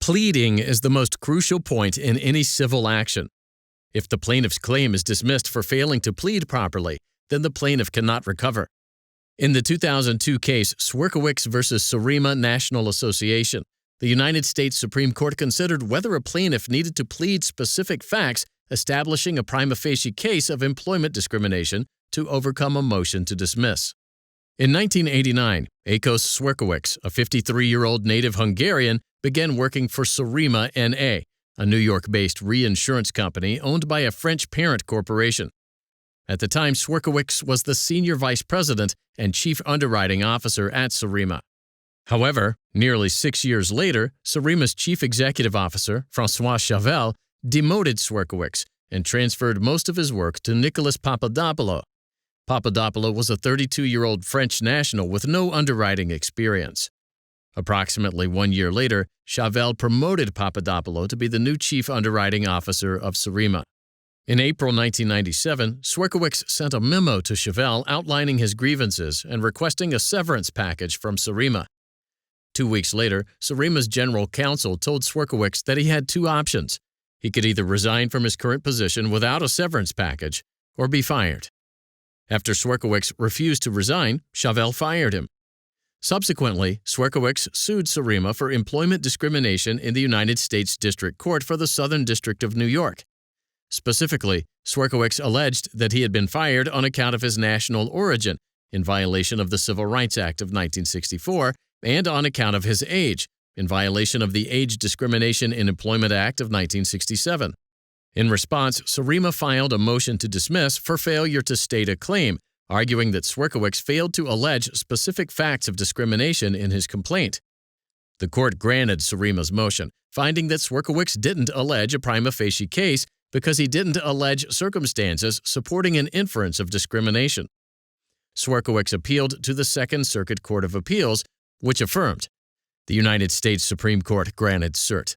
Pleading is the most crucial point in any civil action. If the plaintiff's claim is dismissed for failing to plead properly, then the plaintiff cannot recover. In the 2002 case Swierkiewicz v. Sorema National Association, the United States Supreme Court considered whether a plaintiff needed to plead specific facts establishing a prima facie case of employment discrimination to overcome a motion to dismiss. In 1989, Akos Swierkiewicz, a 53-year-old native Hungarian, began working for Sorema N.A., a New York-based reinsurance company owned by a French parent corporation. At the time, Swierkiewicz was the senior vice president and chief underwriting officer at Sorema. However, nearly 6 years later, Sorema's chief executive officer, François Chavel, demoted Swierkiewicz and transferred most of his work to Nicholas Papadopoulo. Papadopoulo was a 32-year-old French national with no underwriting experience. Approximately 1 year later, Chavel promoted Papadopoulo to be the new chief underwriting officer of Sorema. In April 1997, Swierkiewicz sent a memo to Chavel outlining his grievances and requesting a severance package from Sorema. 2 weeks later, Sorema's general counsel told Swierkiewicz that he had two options. He could either resign from his current position without a severance package or be fired. After Swierkiewicz refused to resign, Chavel fired him. Subsequently, Swierkiewicz sued Sorema for employment discrimination in the United States District Court for the Southern District of New York. Specifically, Swierkiewicz alleged that he had been fired on account of his national origin, in violation of the Civil Rights Act of 1964, and on account of his age, in violation of the Age Discrimination in Employment Act of 1967. In response, Sorema filed a motion to dismiss for failure to state a claim, arguing that Swierkiewicz failed to allege specific facts of discrimination in his complaint. The court granted Sorema's motion, finding that Swierkiewicz didn't allege a prima facie case because he didn't allege circumstances supporting an inference of discrimination. Swierkiewicz appealed to the Second Circuit Court of Appeals, which affirmed. The United States Supreme Court granted cert.